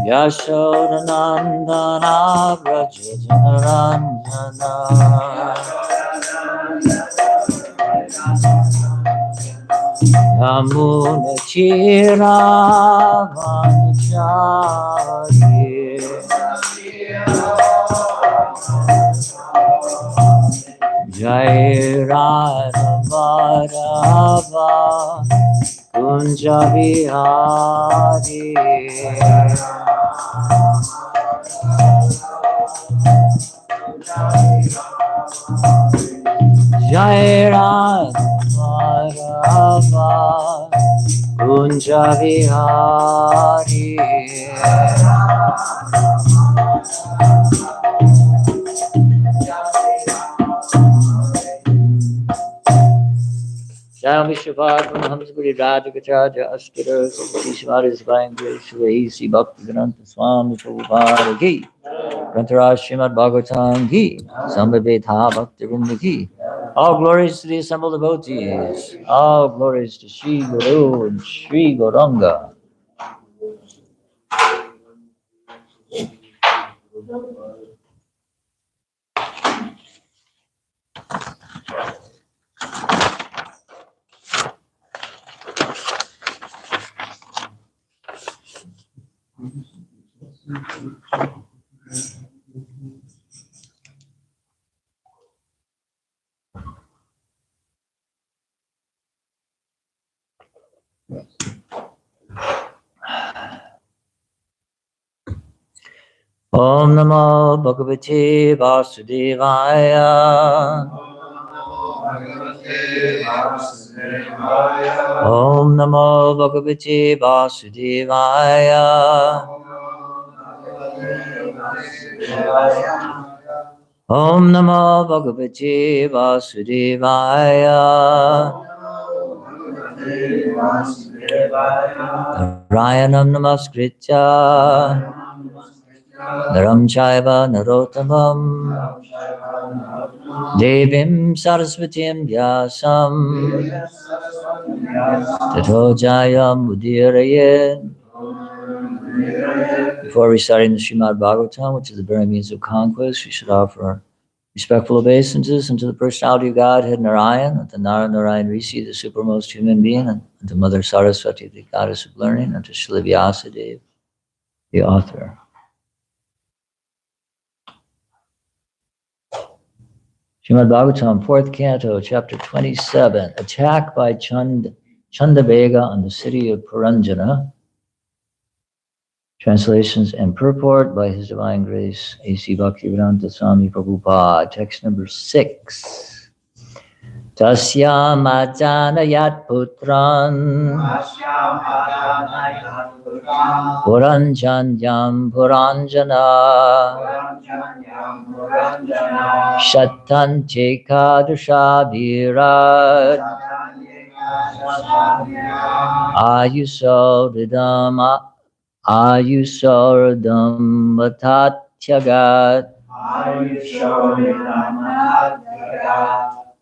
Yashodanandana Vrajajanaranjana Yamunachira Vanchari Jai Radha Madhava Kunja Vihari Jai Radha Madhava Kunja Vihari Jai Vishwabhadram Hamsapuri Radhikacharya Ashtara Srimad Divine Grace Sri Bhaktivedanta Swami Prabhupada Ki Grantaraj Srimad Bhagavatam Ki Sambhavetha Bhaktivinoda Ki. All glories to the assembled devotees. All glories to Sri Guru and Sri Gauranga. Om Namo Bhagavate Vasudevaya. Om Namo Bhagavate Vasudevaya. Om Namo Bhagavate Vasudevaya. Narayanam Namaskritya Naram Chaiva Narottamam Devim Saraswatim Vyasam Tato Jayam Udirayet. Before reciting the Srimad Bhagavatam, which is the very means of conquest, we should offer respectful obeisances unto the personality of Godhead Narayan, unto Narayan Rishi, the supermost human being, and unto Mother Saraswati, the goddess of learning, and to Srila Vyasadeva, the author. Srimad Bhagavatam, 4th Canto, Chapter 27, Attack by Chandavega on the city of Puranjana. Translations and purport by His Divine Grace, A.C. Bhaktivedanta Swami Prabhupada. Text number 6. Tasyam ajanayat putran Puranjanyam Puranjana Shatan Chekadusha Virat Ayusordam Matatyagat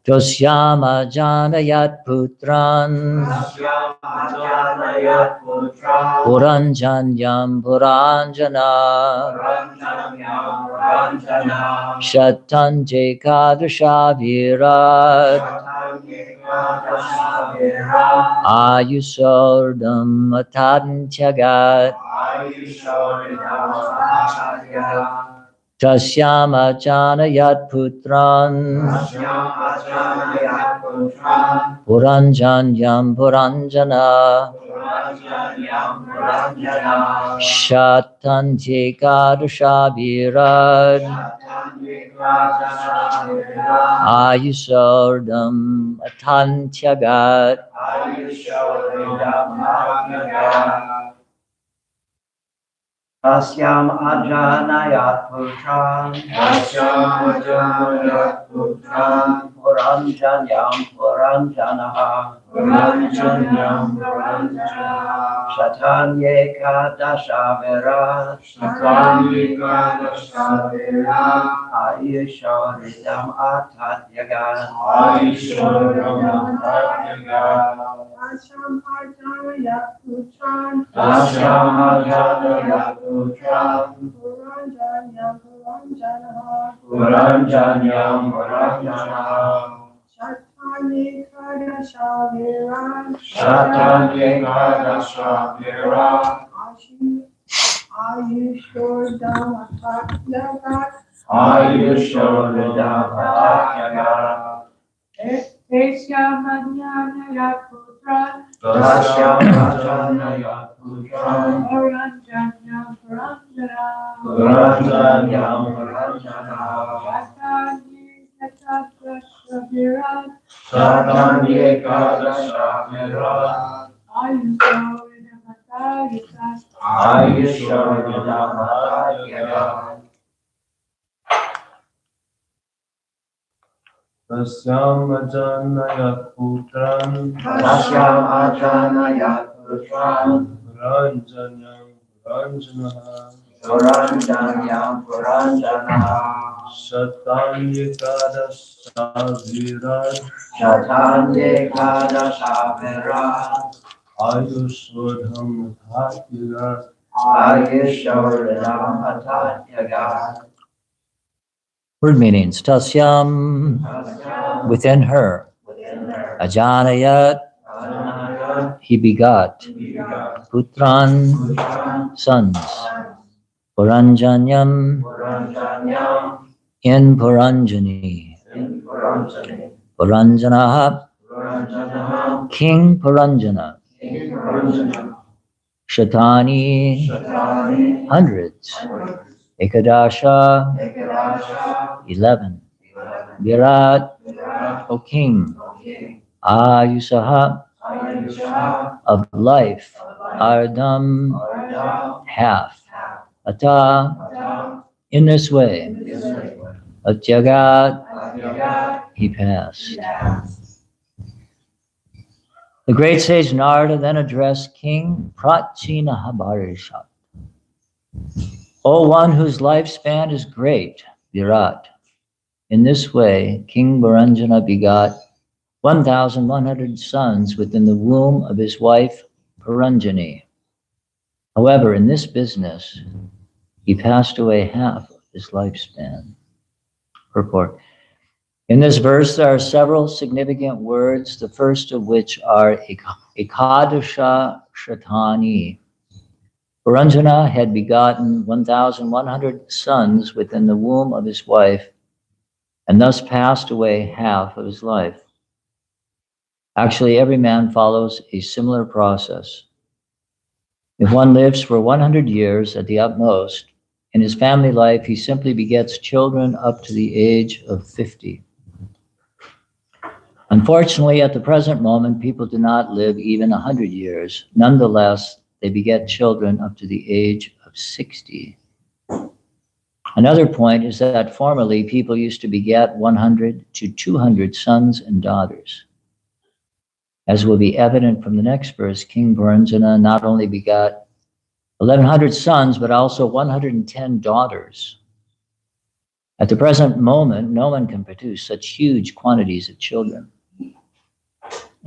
Tosyama Janayat Putran Puranjanyam Puranjana Shatanje Kadasha Virat Ayusordam Matantyagat Tasyama Janayat Putran Puranjanyam Puranjana Shatanje Kadasha Virat Ayusordam Atantyagat. Tasyam ajanayat putran Puranjanyam Puranjanaha Puranjanyam Puranjanaha Shatanye Kadashavira Shatanye Kadashavira Ayushoridam Atatyaga Ayishwaram Tatyaga Asham Arjana Putran Tashyam Ajana Putram Puranjanyam Puranjanaha Puranjanyam Puranjanaha Shatani Kadashaviran Shatanye Kadashavira Ayushordam Atatyagat Ayishwaram Tatyaga Esyamanyanaya Putran Tashyam Ajana Putram Puranjanyam Puranjana Puranjanyam Puranjanaha Shatani Kadashaviran Shatanye Kadashavira Ayushordam Atatyagat Ayishwaram Tatyaga Tasyam Ajanaya Putran Tasyam Ajanaya Putran Puranjanyam Puranjanaha Puranjanyam Puranjanaha Shatanye Kadashavira Shatanye Kadashavira Ayushwadham Tatyaga Ayushoridam Atatyaga. Word meanings. Tasyam, within her. Ajanayat, he begot. Putran, sons. Puranjanyam, in Puranjani. Puranjanaha, King Puranjana. Shatani, hundreds. Ekadasha, 11. Virat, O king. Ayusaha, of life. Ardam, half. Ata, in this way. Atyagat, he passed. The great sage Narada then addressed King Prachina Habarishat. O one whose lifespan is great, Virat. In this way, King Baranjana begot 1,100 sons within the womb of his wife Puranjani. However, in this business, he passed away half of his lifespan. Purport. In this verse, there are several significant words, the first of which are Ekadasha Shatani. Puranjana had begotten 1,100 sons within the womb of his wife, and thus passed away half of his life. Actually, every man follows a similar process. If one lives for 100 years at the utmost, in his family life, he simply begets children up to the age of 50. Unfortunately, at the present moment, people do not live even 100 years. Nonetheless, they beget children up to the age of 60. Another point is that formerly people used to beget 100 to 200 sons and daughters. As will be evident from the next verse, King Puranjana not only begot 1,100 sons, but also 110 daughters. At the present moment, no one can produce such huge quantities of children.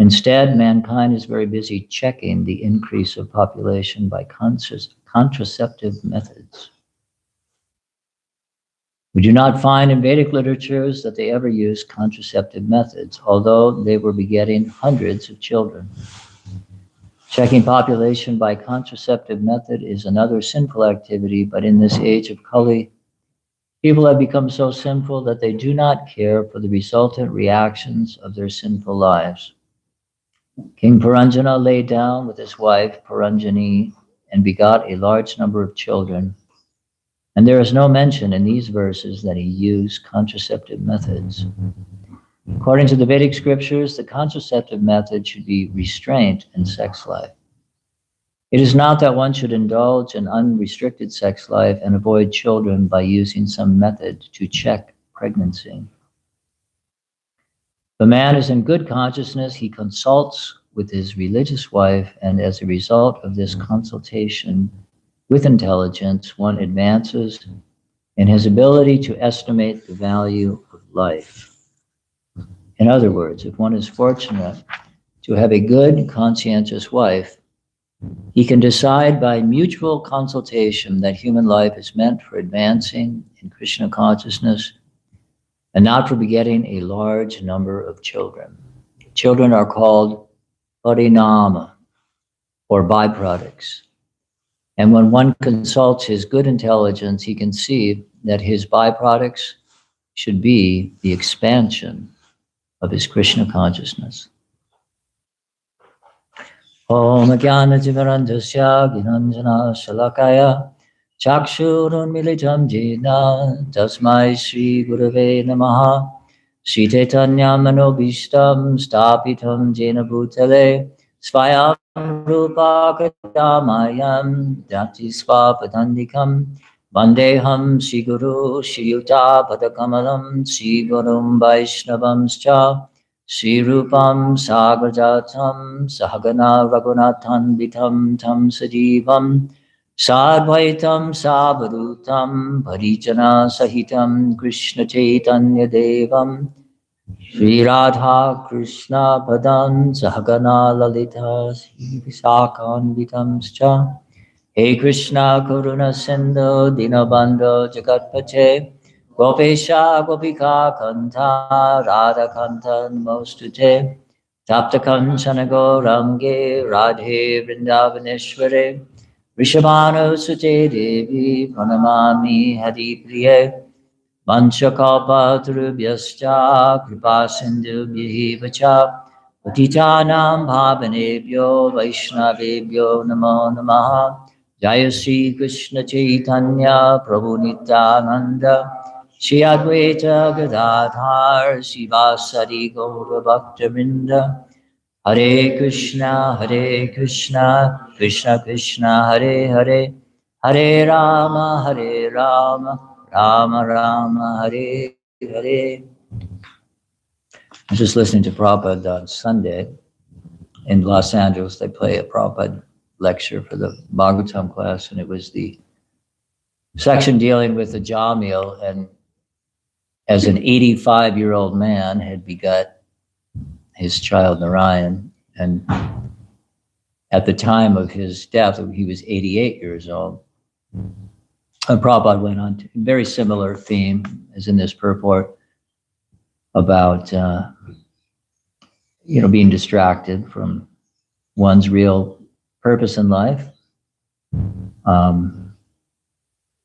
Instead, mankind is very busy checking the increase of population by contraceptive methods. We do not find in Vedic literatures that they ever used contraceptive methods, although they were begetting hundreds of children. Checking population by contraceptive method is another sinful activity, but in this age of Kali, people have become so sinful that they do not care for the resultant reactions of their sinful lives. King Puranjana lay down with his wife Puranjani and begot a large number of children. And there is no mention in these verses that he used contraceptive methods. According to the Vedic scriptures, the contraceptive method should be restraint in sex life. It is not that one should indulge in unrestricted sex life and avoid children by using some method to check pregnancy. The man is in good consciousness. He consults with his religious wife, and as a result of this consultation with intelligence, one advances in his ability to estimate the value of life. In other words, if one is fortunate to have a good, conscientious wife, he can decide by mutual consultation that human life is meant for advancing in Krishna consciousness and not for begetting a large number of children. Children are called parinama, or byproducts. And when one consults his good intelligence, he can see that his byproducts should be the expansion of his Krishna consciousness. Om Jnana Timirandasya Gnanjana Shalakaya Chakshurun Militam Jena Tasmai Sri Gurave Namaha Sri Chaitanya Manobishtam Stapitam Jena Bhutale Svayam Rupa Kadamayam Dati Swapatandikam Vandeham Sri Guru Sri Yuta Padakamalam Sri Gurum Vaishnavamscha Sri Rupam Sagrajatam Sahagana Raghunathan Vitam Tam Sajivam Sadvaitam Savadutam Parijana Sahitam Krishna Chaitanya Devam Sri Radha Krishna Padam Sahagana Lalita Sri Visakan Vitamscha He Krishna Karuna Sindhu Dinabandhu Jagatpate Gopesha Gopika Kanta Radha Kanta Namostute Tapta Kanchana Gaurange Radhe Vrindavaneshware Rishabhanu Sute Devi Pranamami Hari Priye Vanchakalpatarubhyascha Kripa Sindhubhyahi Vacha Patitanam Bhavanebhyo Vaishnavebhyo Namo Namaha Jaya Sri Krishna Chaitanya Prabhu Nityananda Shri Advaita Gadadhar Sivasari Gaura Bhaktavinda Hare Krishna Krishna Krishna Hare Hare Hare Rama Rama Rama Hare Hare. I was just listening to Prabhupada on Sunday in Los Angeles. They play a Prabhupada lecture for the Bhagavatam class, and it was the section dealing with the Jamil, and as an 85-year-old man had begot his child Narayan, and at the time of his death, he was 88 years old. And Prabhupada went on to a very similar theme as in this purport about being distracted from one's real purpose in life.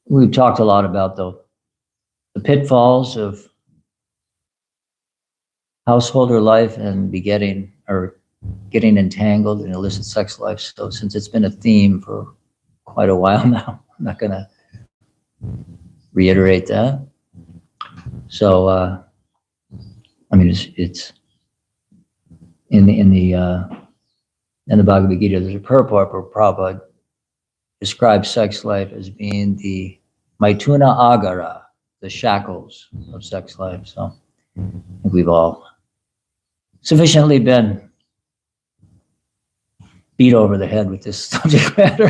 We've talked a lot about the pitfalls of householder life and getting entangled in illicit sex life. So since it's been a theme for quite a while now, I'm not going to reiterate that. So, it's in the Bhagavad Gita, there's a purport where Prabhupada describes sex life as being the Maituna Agara, the shackles of sex life. So I think we've all sufficiently been beat over the head with this subject matter.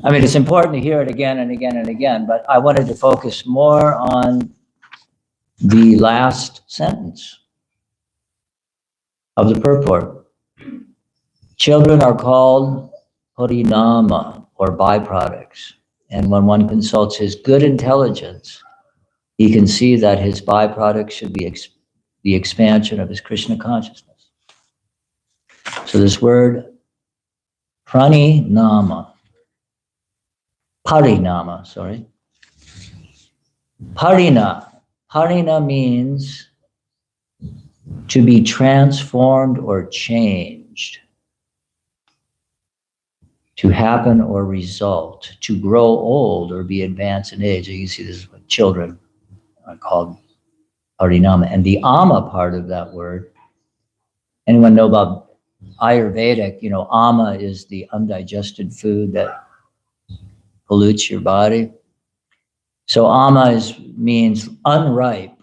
It's important to hear it again and again and again, but I wanted to focus more on the last sentence of the purport. Children are called parinama, or byproducts, and when one consults his good intelligence, he can see that his byproduct should be the expansion of his Krishna consciousness. So this word parinama Parina means to be transformed or changed, to happen or result, to grow old or be advanced in age. You see, this is what children are called parinama. And the ama part of that word, anyone know about Ayurvedic? Ama is the undigested food that pollutes your body. So ama means unripe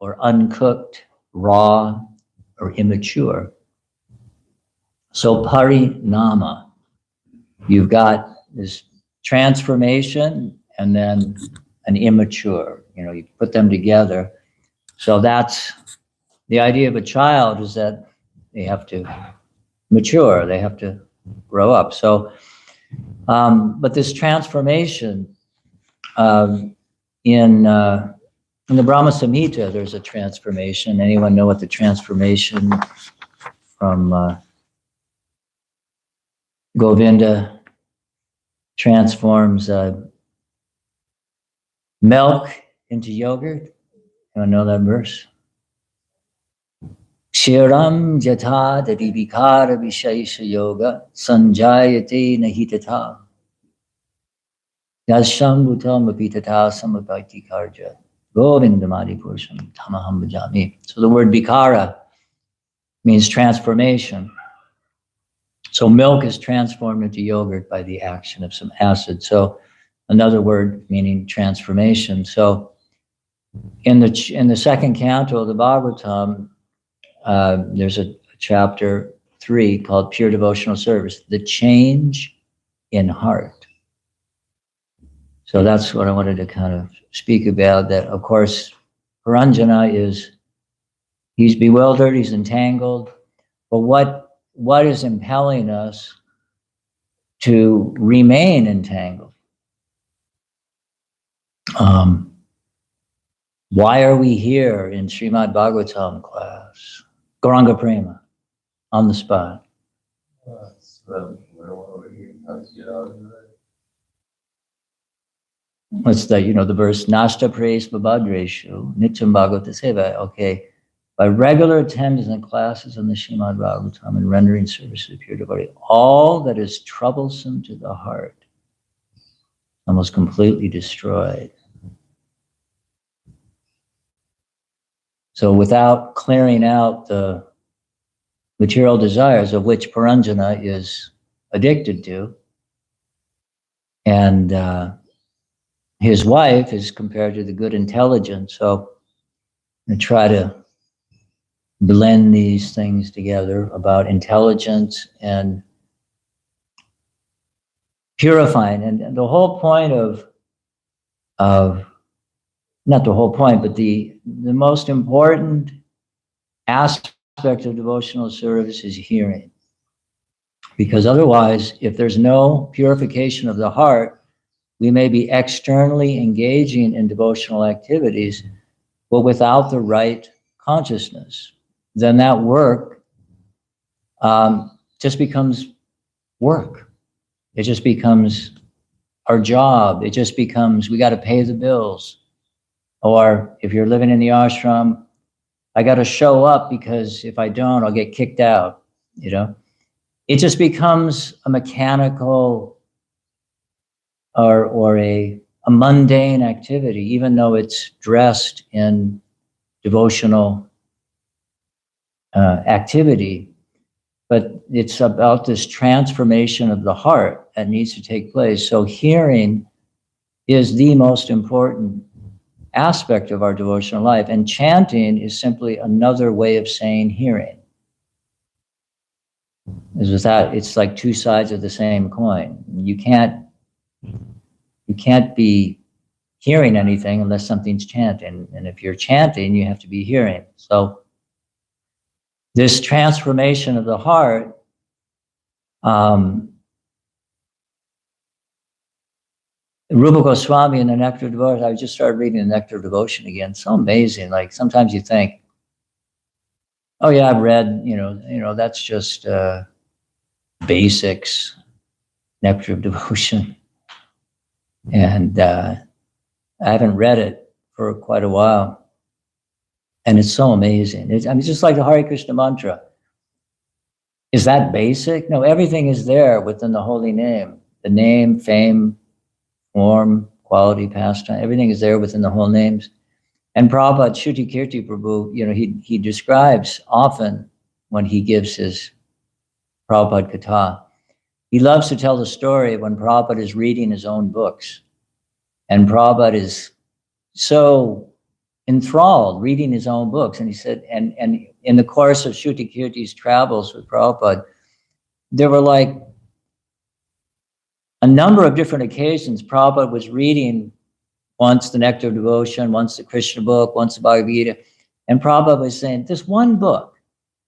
or uncooked, raw, or immature. So parinama, you've got this transformation and then an immature, you put them together. So that's the idea of a child, is that they have to mature, they have to grow up. So, but this transformation, in the Brahma Samhita, there's a transformation. Anyone know what the transformation from Govinda transforms milk into yogurt? Anyone know that verse? Kshiram jata dadibikara vishesha yoga sanjayate nahitata yasham bhutam apitata samabhakti karja govindamadi purusham tamaham bhajami. So the word bikara means transformation. So milk is transformed into yogurt by the action of some acid. So another word meaning transformation. So in the second canto of the Bhagavatam, there's a chapter 3 called Pure Devotional Service, the change in heart. So that's what I wanted to kind of speak about, that of course, Paranjana he's bewildered, he's entangled, but what is impelling us to remain entangled? Why are we here in Srimad Bhagavatam class? Gauranga Prema, on the spot. What's the, the verse, Nasta praise babadreshu, nityam bhagavata seva. Okay, by regular attendance in classes on the Srimad Bhagavatam and rendering service to the pure devotee, all that is troublesome to the heart, almost completely destroyed. So without clearing out the material desires of which Paranjana is addicted to, and his wife is compared to the good intelligence. So I try to blend these things together about intelligence and purifying. And the whole point of not the whole point, but the most important aspect of devotional service is hearing. Because otherwise, if there's no purification of the heart, we may be externally engaging in devotional activities, but without the right consciousness. Then that work just becomes work. It just becomes our job. It just becomes, we got to pay the bills. Or if you're living in the ashram, I got to show up because if I don't, I'll get kicked out, It just becomes a mechanical or a mundane activity, even though it's dressed in devotional activity. But it's about this transformation of the heart that needs to take place. So hearing is the most important aspect of our devotional life, and chanting is simply another way of saying hearing. It's like two sides of the same coin. You can't be hearing anything unless something's chanting, and if you're chanting, you have to be hearing. So this transformation of the heart, Rupa Goswami in the Nectar of Devotion, I just started reading the Nectar of Devotion again. So amazing. Like sometimes you think, oh yeah, I've read, that's just basics, Nectar of Devotion. And I haven't read it for quite a while. And it's so amazing. It's just like the Hare Krishna mantra. Is that basic? No, everything is there within the holy name. The name, fame, form, quality, pastime, everything is there within the whole names. And Prabhupada, Shruti Kirti Prabhu, he describes often when he gives his Prabhupada Katha, he loves to tell the story when Prabhupada is reading his own books. And Prabhupada is so enthralled reading his own books. And he said, and in the course of Shrutikirti's travels with Prabhupada, there were like a number of different occasions Prabhupada was reading, once the Nectar of Devotion, once the Krishna book, once the Bhagavad Gita, and Prabhupada was saying, this one book,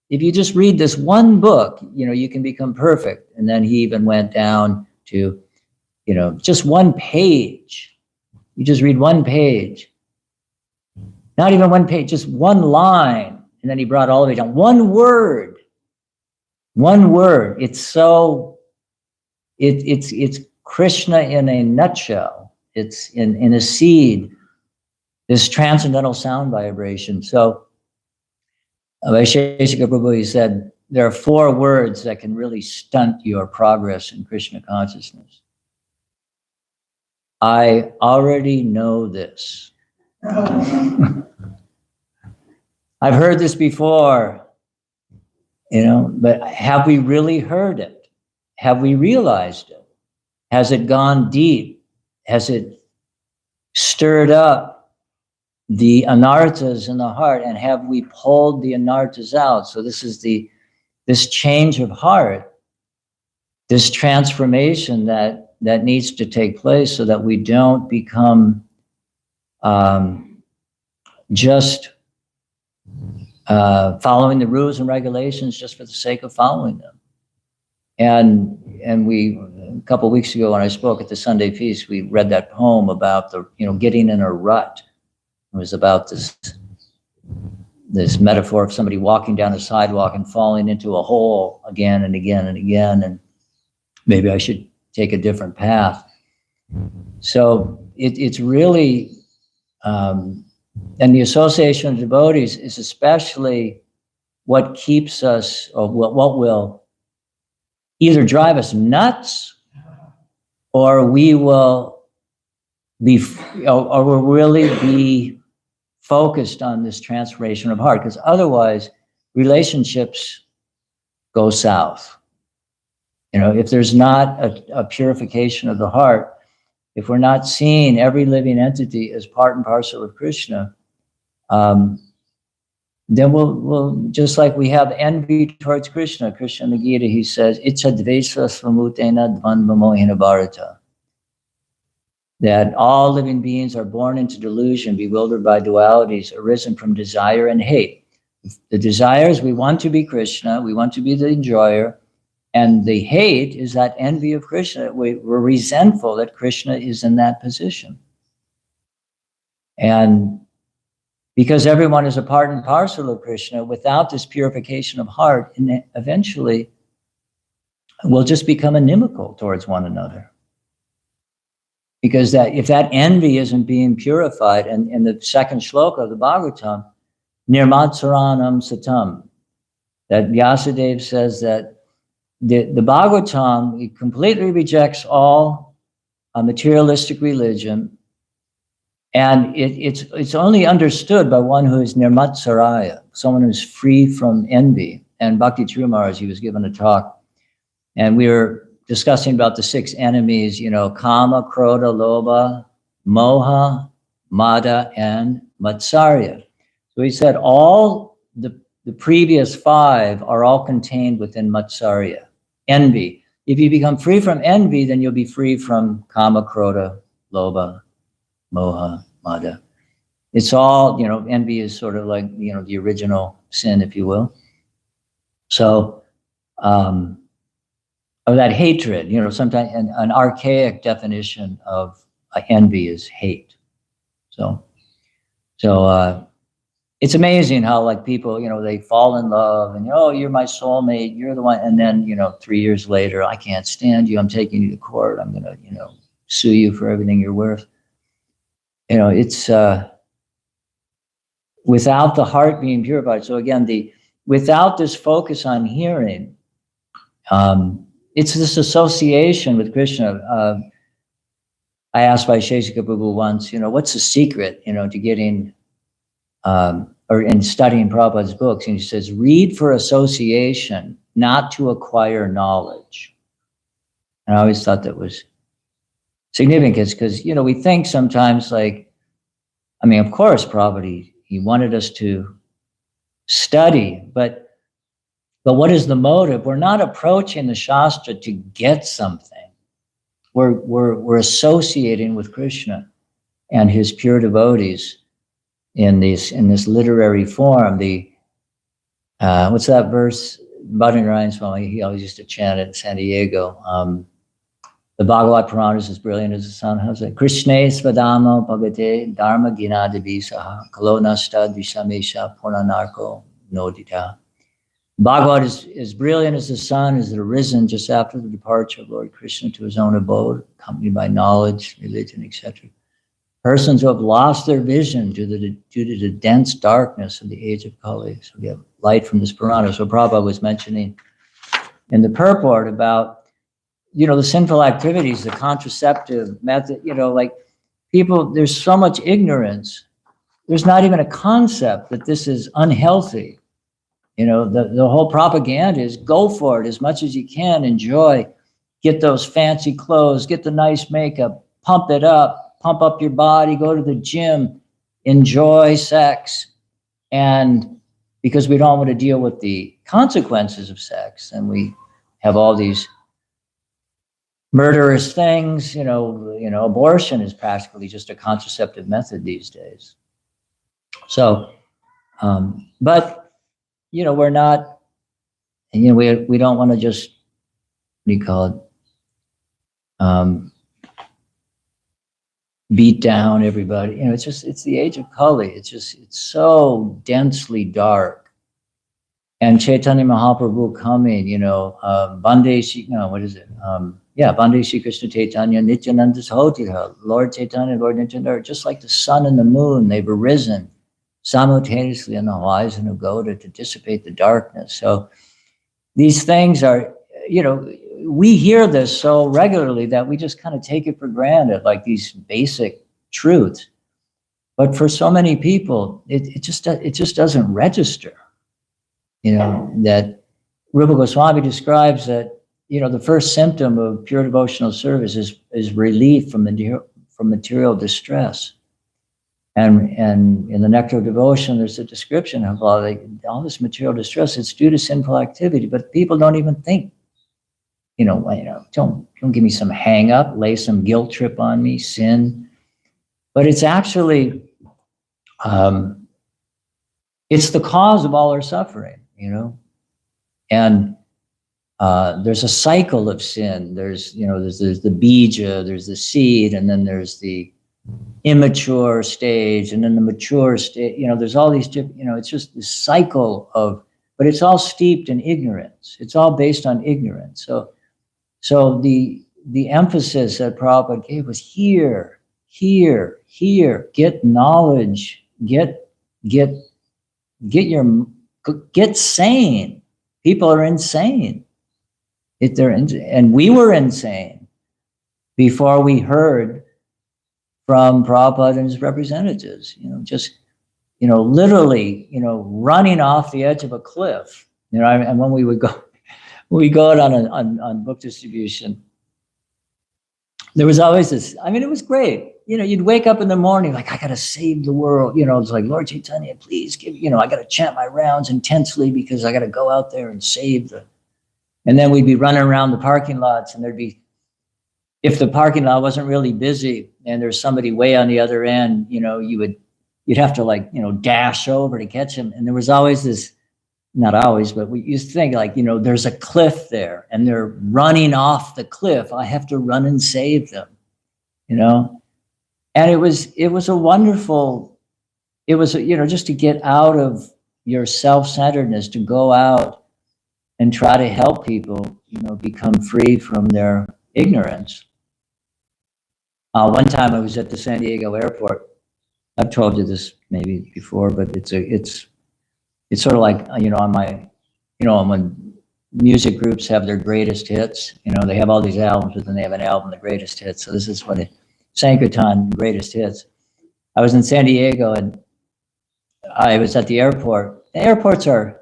if you just read this one book, you can become perfect. And then he even went down to, just one page. You just read one page. Not even one page, just one line. And then he brought all the way down. One word. One word. It's so, it's Krishna in a nutshell. It's in a seed, this transcendental sound vibration. So, Vaisheshika Prabhu, he said, there are 4 words that can really stunt your progress in Krishna consciousness. I already know this. I've heard this before, but have we really heard it? Have we realized it? Has it gone deep? Has it stirred up the anarthas in the heart? And have we pulled the anarthas out? So this is this change of heart, this transformation that needs to take place so that we don't become just following the rules and regulations just for the sake of following them. And we, a couple of weeks ago when I spoke at the Sunday feast, we read that poem about getting in a rut. It was about this metaphor of somebody walking down a sidewalk and falling into a hole again and again and again, and maybe I should take a different path. So it's really, and the association of devotees is especially what keeps us, or what will either drive us nuts, or we will be, or will really be focused on this transformation of heart, because otherwise relationships go south. If there's not a purification of the heart, if we're not seeing every living entity as part and parcel of Krishna, then we'll just like we have envy towards Krishna. Krishna in the Gita, he says, Icha dvesa svamutena dvanvamohina bharata. That all living beings are born into delusion, bewildered by dualities, arisen from desire and hate. The desires, we want to be Krishna, we want to be the enjoyer, and the hate is that envy of Krishna. We're resentful that Krishna is in that position. And because everyone is a part and parcel of Krishna, without this purification of heart, and eventually we'll just become inimical towards one another. Because if that envy isn't being purified, and in the second shloka of the Bhagavatam, nirmatsaranam satam, that Vyasadeva says that the Bhagavatam, it completely rejects all materialistic religion, and it's only understood by one who is nirmatsaraya, someone who's free from envy. And Bhakti True Maharaj, he was given a talk, and we were discussing about the 6 enemies, kama, krodha, lobha, moha, mada, and matsarya. So he said all the previous 5 are all contained within matsarya, envy. If you become free from envy, then you'll be free from kama, krodha, lobha, moha, mada. It's all, envy is sort of like, the original sin, if you will. So, or that hatred, sometimes an archaic definition of envy is hate. So it's amazing how like people, they fall in love and, oh, you're my soulmate, you're the one. And then, 3 years later, I can't stand you. I'm taking you to court. I'm going to, sue you for everything you're worth. It's without the heart being purified. So again, without this focus on hearing, it's this association with Krishna. I asked Vaisheshika Prabhu once, what's the secret, to getting, or in studying Prabhupada's books? And he says, read for association, not to acquire knowledge. And I always thought that was significant because, we think sometimes like, I mean, of course, Prabhupada, he wanted us to study, but what is the motive? We're not approaching the Shastra to get something. We're associating with Krishna and his pure devotees in this literary form. The what's that verse? Bhattacharya Swami, he always used to chant it in San Diego. The Bhagavad Purana is as brilliant as the sun. How's it? Krishna svadama bhagate dharma gina devisaha kalonasta dishamesha purnanarko nodita. Bhagavad is as brilliant as the sun, is arisen just after the departure of Lord Krishna to his own abode, accompanied by knowledge, religion, etc. Persons who have lost their vision due to the dense darkness of the age of Kali. So we have light from this Purana. So Prabhupada was mentioning in the purport about, the sinful activities, the contraceptive method, like people, there's so much ignorance. There's not even a concept that this is unhealthy. The whole propaganda is go for it as much as you can, enjoy, get those fancy clothes, get the nice makeup, pump it up, pump up your body, go to the gym, enjoy sex. And because we don't want to deal with the consequences of sex, and we have all these murderous things, abortion is practically just a contraceptive method these days. So, but, we're not, and, we don't want to just, what do you call it? Beat down everybody. It's the age of Kali. It's so densely dark. And Chaitanya Mahaprabhu coming, Bande, what is it? Bande Shri Krishna Chaitanya, Nityananda Sahotira, Lord Chaitanya, Lord Nityananda, just like the sun and the moon, they've arisen simultaneously on the horizon of Gauda to dissipate the darkness. So these things are, we hear this so regularly that we just kind of take it for granted, like these basic truths. But for so many people, it just doesn't register. That Rupa Goswami describes that, the first symptom of pure devotional service is relief from material distress. And in the Nectar of Devotion, there's a description of all this material distress. It's due to sinful activity, but people don't even think, don't give me some hang up, lay some guilt trip on me, sin. But it's actually, it's the cause of all our suffering, and there's a cycle of sin. There's the bija, there's the seed, and then there's the immature stage, and then the mature stage. There's all these different, it's just this cycle of, but it's all steeped in ignorance. It's all based on ignorance. So the emphasis that Prabhupada gave was here, get knowledge, get sane. People are insane. And we were insane before we heard from Prabhupada and his representatives, literally, running off the edge of a cliff, and when we go out on book distribution, there was always this, it was great. You'd wake up in the morning, like, I got to save the world. It's like, Lord Chaitanya, please give, I got to chant my rounds intensely because I got to go out there and save and then we'd be running around the parking lots, and there'd be, if the parking lot wasn't really busy and there's somebody way on the other end, you'd have to dash over to catch him. And there was always this, not always, but we used to think there's a cliff there and they're running off the cliff. I have to run and save them, And it was a wonderful, just to get out of your self-centeredness, to go out and try to help people, become free from their ignorance. One time I was at the San Diego airport. I've told you this maybe before, but it's sort of like, on my, when music groups have their greatest hits, they have all these albums, but then they have an album, the greatest hits. So this is what Sankirtan greatest hits. I was in San Diego and I was at the airport. The airports can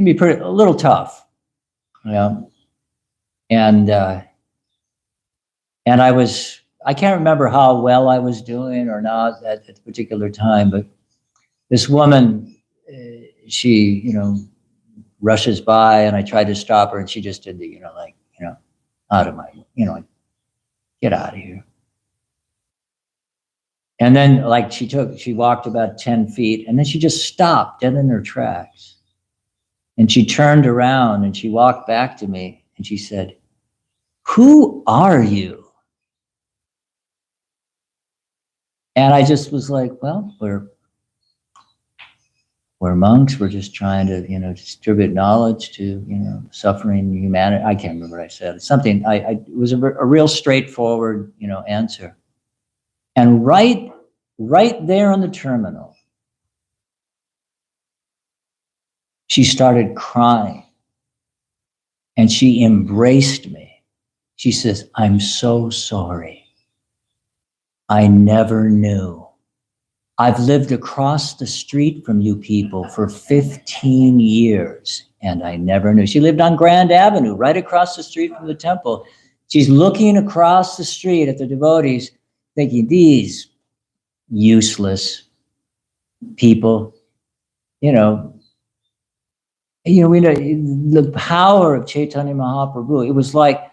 be a little tough, and I was I can't remember how well I was doing or not at the particular time, but this woman, she, rushes by, and I tried to stop her, and she just did the, out of my, like, get out of here. And then like she walked about 10 feet, and then she just stopped dead in her tracks. And she turned around and she walked back to me and she said, "Who are you?" And I just was like, well, we're monks. We're just trying to, distribute knowledge to, suffering humanity. I can't remember what I said. Something, it was a real straightforward, answer. And right there on the terminal, she started crying and she embraced me. She says, "I'm so sorry. I never knew. I've lived across the street from you people for 15 years, and I never knew." She lived on Grand Avenue, right across the street from the temple. She's looking across the street at the devotees, thinking, these useless people, we know the power of Chaitanya Mahaprabhu. It was like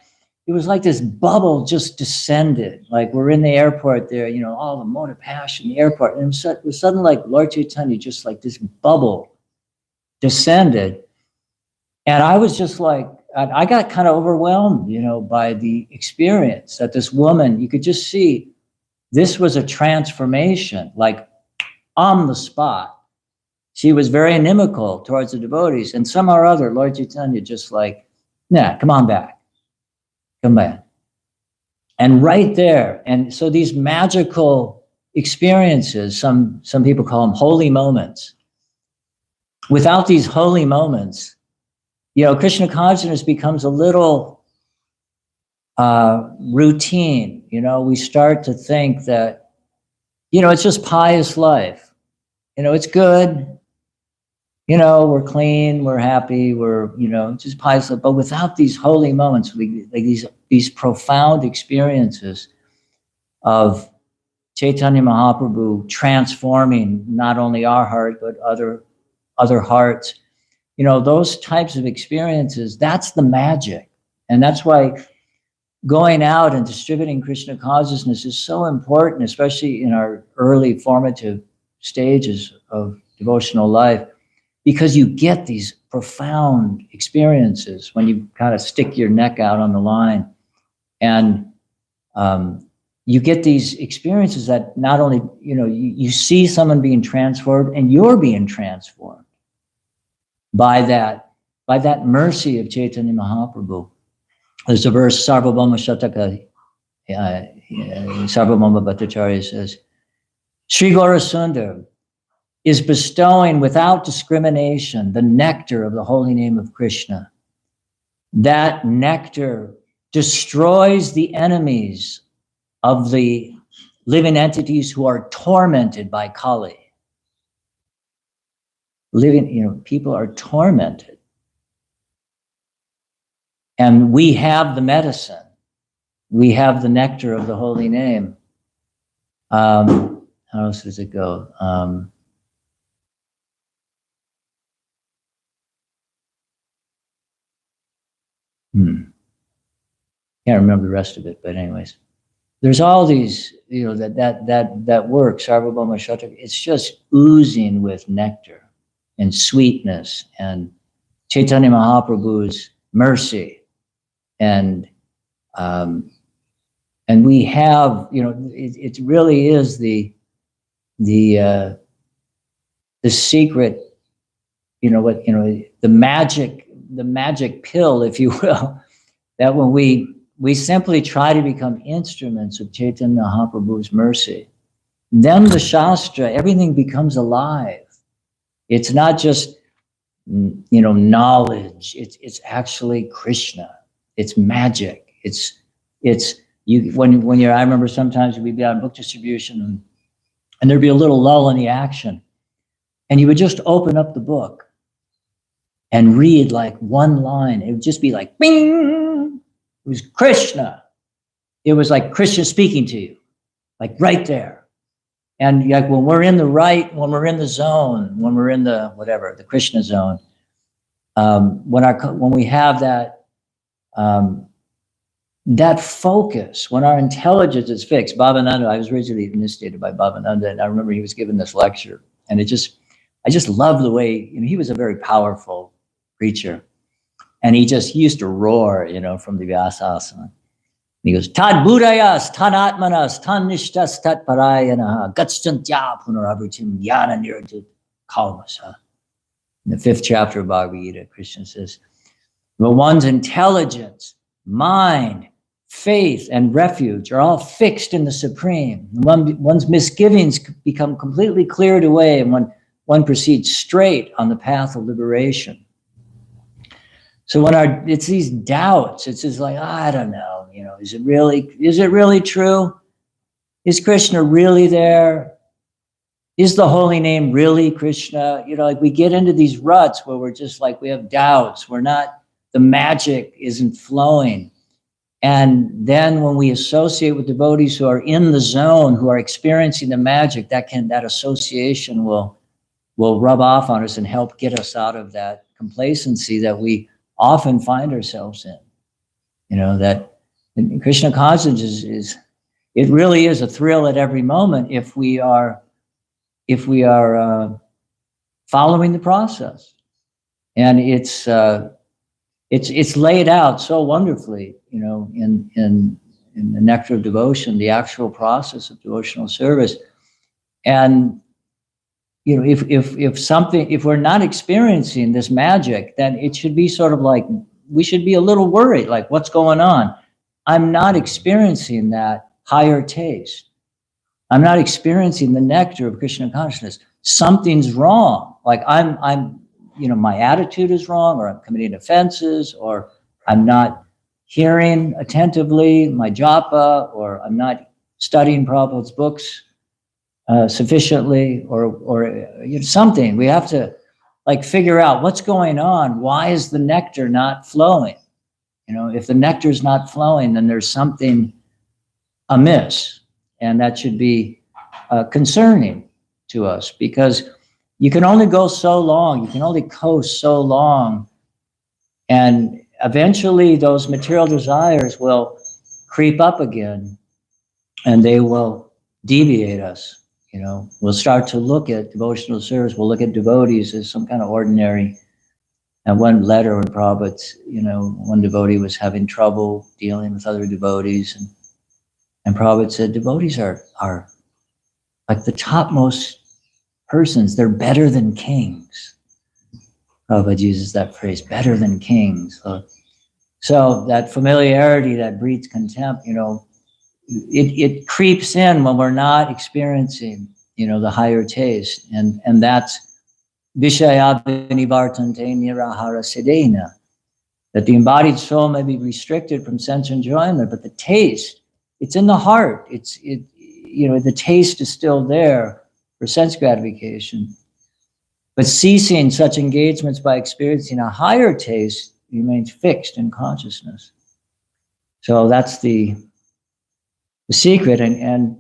this bubble just descended. Like we're in the airport there, all the motor passion, the airport. And it was suddenly like Lord Chaitanya, just like this bubble descended. And I was just like, I got kind of overwhelmed, by the experience that this woman, you could just see this was a transformation, like on the spot. She was very inimical towards the devotees. And somehow or other, Lord Chaitanya just like, nah, come on back. Come back. And right there, and so these magical experiences, some people call them holy moments. Without these holy moments, Krishna consciousness becomes a little routine. We start to think that, it's just pious life. It's good. We're clean, we're happy, we're, just pious life. But without these holy moments, like these profound experiences of Chaitanya Mahaprabhu transforming not only our heart, but other hearts, those types of experiences, that's the magic. And that's why going out and distributing Krishna consciousness is so important, especially in our early formative stages of devotional life, because you get these profound experiences when you kind of stick your neck out on the line. And you get these experiences that not only, you see someone being transformed, and you're being transformed by that mercy of Chaitanya Mahaprabhu. There's a verse, Sarvabhauma Shataka, Sarvabhauma Bhattacharya says, Sri Gaurasundar is bestowing without discrimination the nectar of the holy name of Krishna. That nectar destroys the enemies of the living entities who are tormented by Kali. People are tormented. And we have the medicine. We have the nectar of the holy name. How else does it go? Can't remember the rest of it, but anyways, there's all these, that work, Sarvabhauma Shataka, it's just oozing with nectar and sweetness and Chaitanya Mahaprabhu's mercy. And we have, it really is the secret, the magic pill, if you will, that when we simply try to become instruments of Chaitanya Mahaprabhu's mercy, then the Shastra, everything becomes alive. It's not just, knowledge. It's actually Krishna. It's magic. It's you when you're. I remember sometimes we'd be on book distribution and there'd be a little lull in the action, and you would just open up the book and read like one line. It would just be like, bing. It was Krishna. it was like Krishna speaking to you, like right there. And like when we're in the zone, when we're in the whatever, the Krishna zone, when we have that that focus, when our intelligence is fixed. Bhavananda, I was originally initiated by Bhavananda, and I remember he was giving this lecture, and I just love the way, he was a very powerful preacher, and he used to roar, from the Vyasasana. He goes, Tad Budayas, Tad Atmanas, Tad Nishtas, Tad Parayanaha, Gatstantya Punarabritim, Yana Nirajit Kalmasa. In the 5th chapter of Bhagavad Gita, Krishna says, but one's intelligence, mind, faith, and refuge are all fixed in the Supreme. One's misgivings become completely cleared away, and one proceeds straight on the path of liberation. So when it's these doubts, it's just like, I don't know, is it really true? Is Krishna really there? Is the holy name really Krishna? Like we get into these ruts where we're just like, we have doubts. The magic isn't flowing. And then when we associate with devotees who are in the zone, who are experiencing the magic, that association will rub off on us and help get us out of that complacency that we often find ourselves in. That Krishna consciousness it really is a thrill at every moment if we are following the process. And it's laid out so wonderfully, in the Nectar of Devotion, the actual process of devotional service. And if we're not experiencing this magic, then it should be sort of like, we should be a little worried, like, what's going on? I'm not experiencing that higher taste. I'm not experiencing the nectar of Krishna consciousness. Something's wrong. Like I'm my attitude is wrong, or I'm committing offenses, or I'm not hearing attentively my japa, or I'm not studying Prabhupada's books sufficiently, or something. We have to figure out what's going on. Why is the nectar not flowing? If the nectar is not flowing, then there's something amiss, and that should be concerning to us, because you can only go so long, you can only coast so long, and eventually those material desires will creep up again, and they will deviate us. We'll start to look at devotional service, we'll look at devotees as some kind of ordinary. And one letter when Prabhupada, one devotee was having trouble dealing with other devotees, and Prabhupada said, devotees are like the topmost persons. They're better than kings. Prabhupada uses that phrase, better than kings. So that familiarity that breeds contempt, it creeps in when we're not experiencing, the higher taste. And that's Vishaya vinivartante nirahara sedena, that the embodied soul may be restricted from sense enjoyment, but the taste, it's in the heart. The taste is still there for sense gratification. But ceasing such engagements by experiencing a higher taste remains fixed in consciousness. So that's the secret. And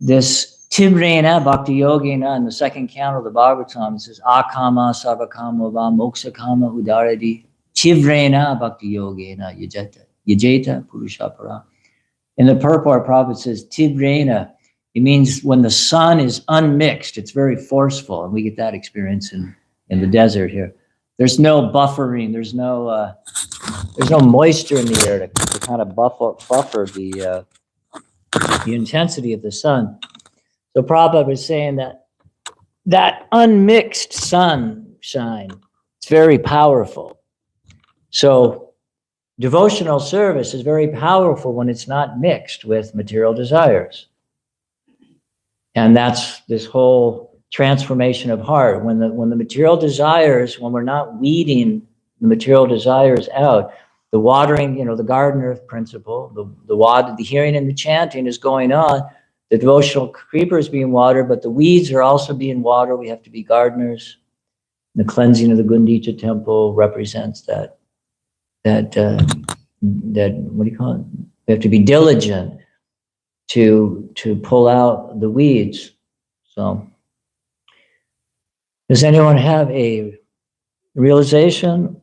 this Tivrena Bhakti Yogina in the 2nd canto of the Bhagavatam, it says, Akama Sarvakama Va Moksha Kama Udaradi Tivrena Bhakti Yogina Yajeta Purushapara. In the purport, Prabhupada says, Tivrena, it means when the sun is unmixed, it's very forceful. And we get that experience in the desert here. There's no buffering, there's no moisture in the air to kind of buffer the intensity of the sun. So Prabhupada was saying that unmixed sunshine, it's very powerful. So devotional service is very powerful when it's not mixed with material desires. And that's this whole transformation of heart. When the material desires, when we're not weeding the material desires out, the watering, the gardener principle, the hearing and the chanting is going on. The devotional creeper is being watered, but the weeds are also being watered. We have to be gardeners. The cleansing of the Gundicha temple represents that what do you call it? We have to be diligent to pull out the weeds. So, does anyone have a realization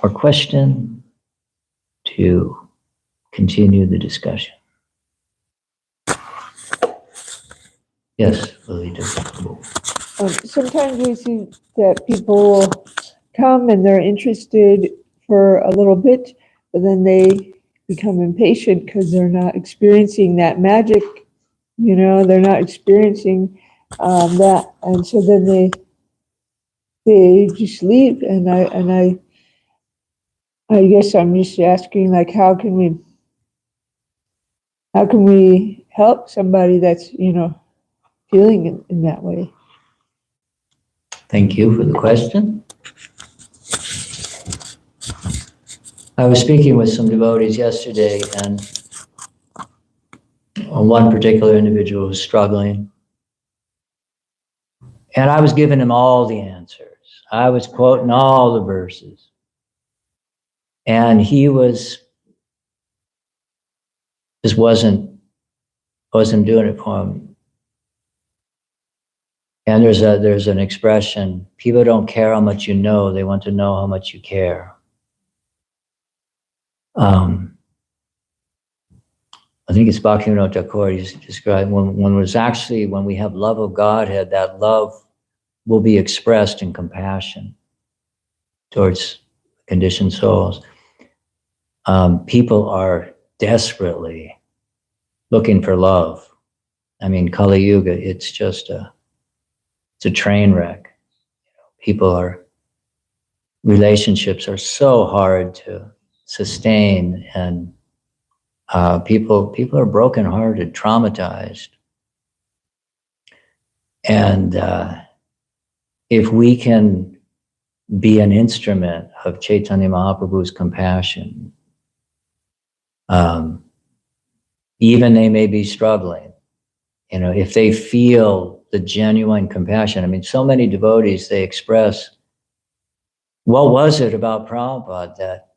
or question to continue the discussion? Yes, Lily. Sometimes we see that people come and they're interested for a little bit, but then they become impatient because they're not experiencing that magic, they're not experiencing that. And so then they just leave. And I guess I'm just asking, like, how can we help somebody that's, feeling in that way? Thank you for the question. I was speaking with some devotees yesterday, and one particular individual was struggling. And I was giving him all the answers. I was quoting all the verses. And he just wasn't doing it for him. And there's an expression, people don't care how much you know, they want to know how much you care. I think it's Bhaktivinoda Thakur, he described when we have love of Godhead, that love will be expressed in compassion towards conditioned souls. People are desperately looking for love. I mean, Kali Yuga, it's a train wreck. Relationships are so hard to sustain, and people are brokenhearted, traumatized. And if we can be an instrument of Chaitanya Mahaprabhu's compassion, even they may be struggling, if they feel the genuine compassion. I mean, so many devotees, they express, what was it about Prabhupada that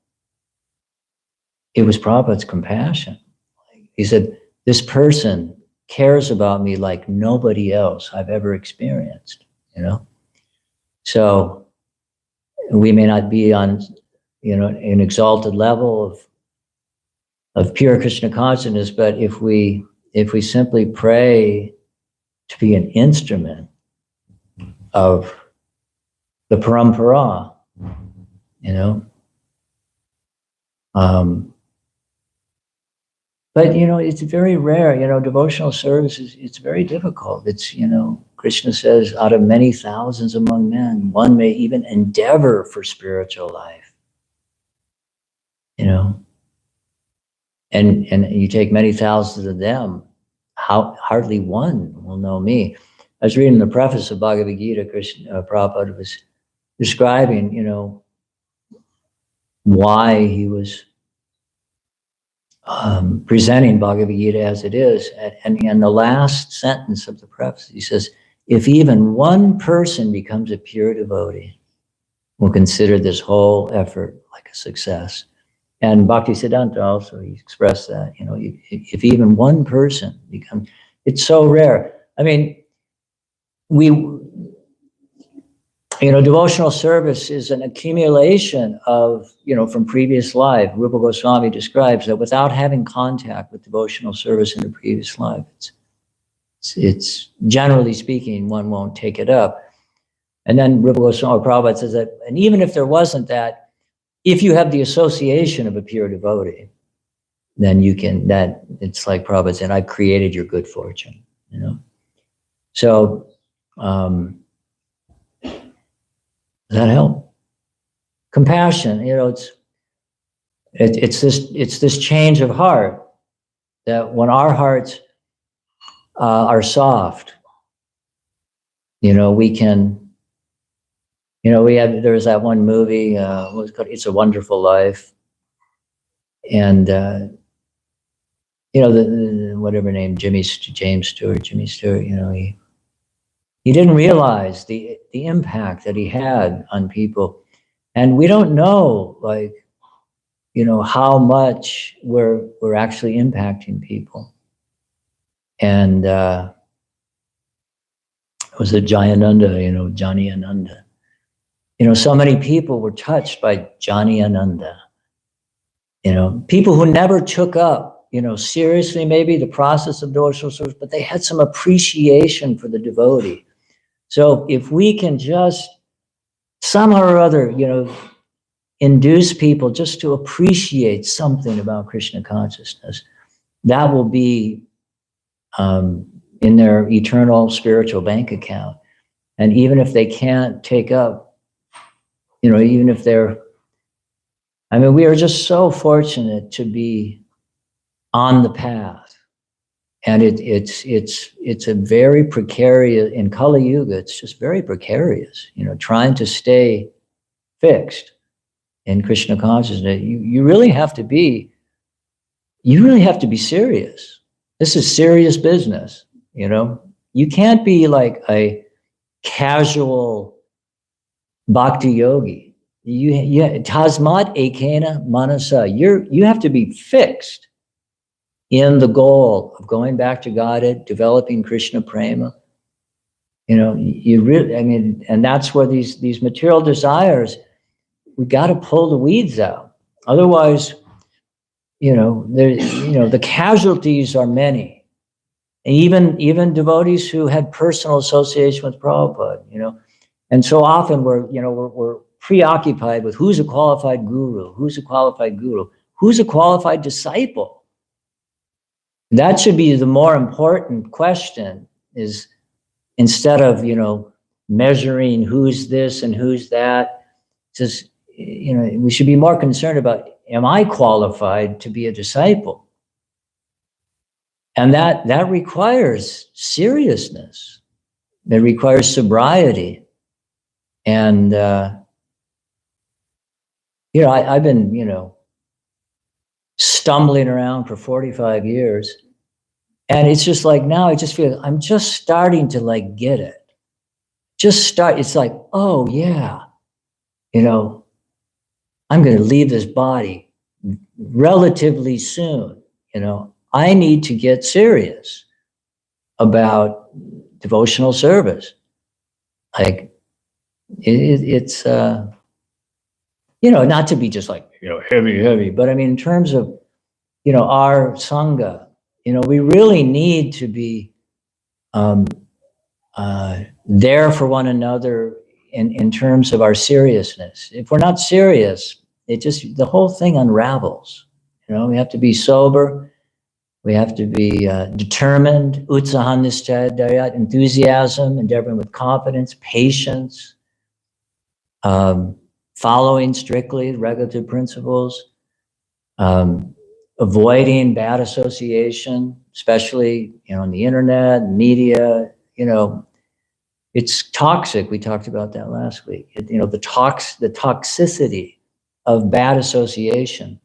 it was Prabhupada's compassion? He said, this person cares about me like nobody else I've ever experienced, So we may not be on, an exalted level of pure Krishna consciousness, but if we simply pray to be an instrument of the parampara, but it's very rare, devotional service it's very difficult. It's, Krishna says, out of many thousands among men, one may even endeavor for spiritual life, and you take many thousands of them, hardly one will know me. I was reading the preface of Bhagavad Gita. Prabhupada was describing, why he was presenting Bhagavad Gita as it is. And in the last sentence of the preface, he says, if even one person becomes a pure devotee, we'll consider this whole effort like a success. And Bhaktisiddhanta also, he expressed that, if even one person becomes, it's so rare. I mean, devotional service is an accumulation of, from previous life. Rupa Goswami describes that without having contact with devotional service in the previous life, it's generally speaking, one won't take it up. And then Rupa Goswami, Prabhupada says that, and even if there wasn't that, if you have the association of a pure devotee, then it's like Prabhupada said, I've created your good fortune, So, does that help? Compassion, it's this change of heart, that when our hearts are soft, we can, there was that one movie, what was it called? It's a Wonderful Life. And, the whatever name, James Stewart, he didn't realize the impact that he had on people. And we don't know, how much we're actually impacting people. And it was a Jayananda, Johnny Ananda. So many people were touched by Johnny Ananda. People who never took up, seriously maybe the process of devotional service, but they had some appreciation for the devotee. So if we can just somehow or other, induce people just to appreciate something about Krishna consciousness, that will be in their eternal spiritual bank account. And even if they can't take up, even if they're, we are just so fortunate to be on the path. And it's a very precarious, in Kali Yuga, it's just very precarious, trying to stay fixed in Krishna consciousness. You really have to be serious. This is serious business, You can't be like a casual bhakti yogi. Tasmat ekena manasa. You have to be fixed in the goal of going back to Godhead, developing Krishna prema. You really, and that's where these material desires, we got to pull the weeds out. Otherwise, the casualties are many. And even devotees who had personal association with Prabhupada, and so often we're preoccupied with who's a qualified guru, who's a qualified disciple. That should be the more important question, is instead of, measuring who's this and who's that, just, we should be more concerned about, am I qualified to be a disciple? And that requires seriousness. It requires sobriety. And, I've been, stumbling around for 45 years. And it's just like, now I just feel I'm just starting to get it. It's like, oh yeah, I'm going to leave this body relatively soon. I need to get serious about devotional service. Like it's, not to be just heavy, but in terms of, our Sangha, we really need to be there for one another in terms of our seriousness. If we're not serious, the whole thing unravels. We have to be sober. We have to be determined, utsahanistadayat, enthusiasm, endeavoring with confidence, patience, following strictly regulative principles, avoiding bad association, especially, on the internet, media, it's toxic. We talked about that last week. The toxicity of bad association,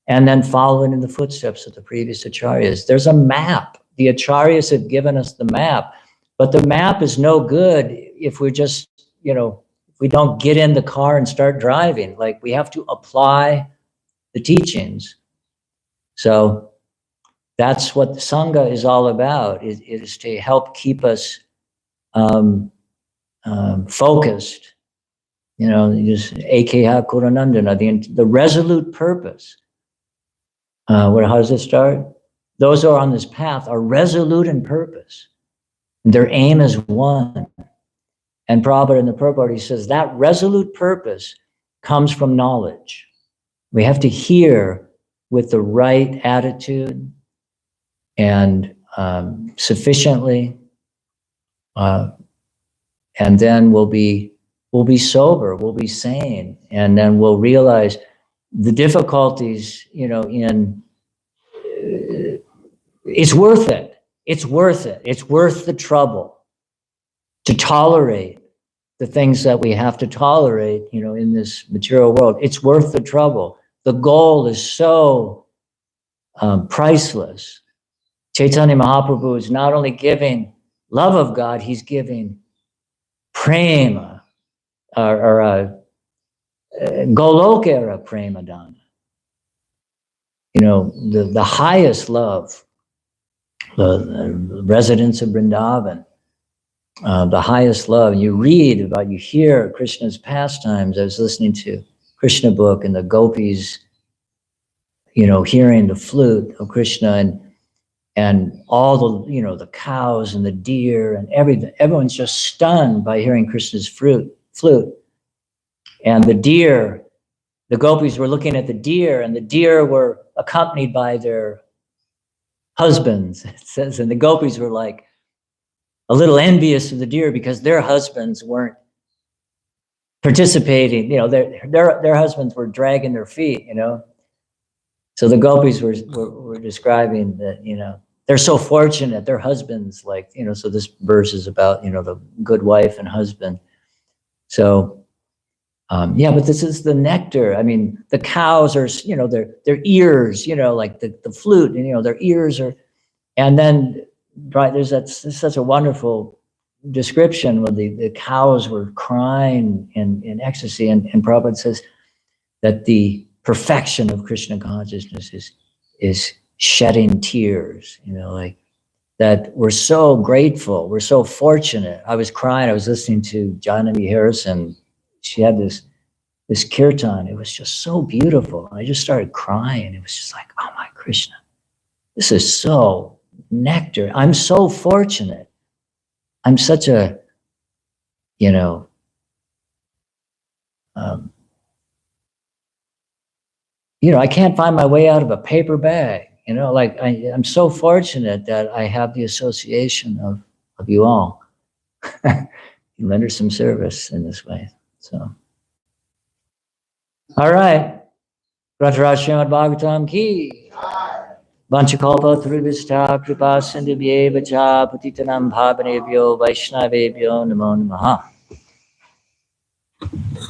and then following in the footsteps of the previous acharyas. There's a map. The acharyas have given us the map, but the map is no good if we're just, if we don't get in the car and start driving. We have to apply the teachings. So that's what the Sangha is all about. It is to help keep us focused. Just Ekha Kuranandana, the resolute purpose. How does it start? Those who are on this path are resolute in purpose. Their aim is one. And Prabhupada in the purport, he says that resolute purpose comes from knowledge. We have to hear with the right attitude and sufficiently, and then we'll be sober, we'll be sane, and then we'll realize the difficulties, it's worth it. It's worth it. It's worth the trouble to tolerate the things that we have to tolerate, in this material world. It's worth the trouble. The goal is so priceless. Chaitanya Mahaprabhu is not only giving love of God, he's giving prema, or Golokera prema dana. the highest love, the residents of Vrindavan, the highest love. And you hear Krishna's pastimes. I was listening to Krishna book and the gopis, hearing the flute of Krishna and all the, the cows and the deer and everything. Everyone's just stunned by hearing Krishna's flute. And the gopis were looking at the deer, and the deer were accompanied by their husbands, it says. And the gopis were like a little envious of the deer because their husbands weren't participating. Their husbands were dragging their feet, So the gopis were describing that, they're so fortunate, their husbands, so this verse is about, the good wife and husband. So, but this is the nectar. I mean, the cows are, their ears, like the flute, and, their ears are, and then, right, there's such a wonderful description where the cows were crying in ecstasy. And Prabhupada says that the perfection of Krishna consciousness is shedding tears, that we're so grateful, we're so fortunate. I was crying, I was listening to Janani Harrison. She had this kirtan. It was just so beautiful. I just started crying. It was just like, oh my Krishna, this is so nectar. I'm so fortunate. I'm such a, I can't find my way out of a paper bag. I'm so fortunate that I have the association of you all. You render some service in this way. So, all right. Grantaraj Srimad Bhagavatam ki. Vanchakalpa Tarubhishta Kripa Sindhubhye Vacha Patitanam Bhavanebhyo Vaishnavebhyo Namo Namaha.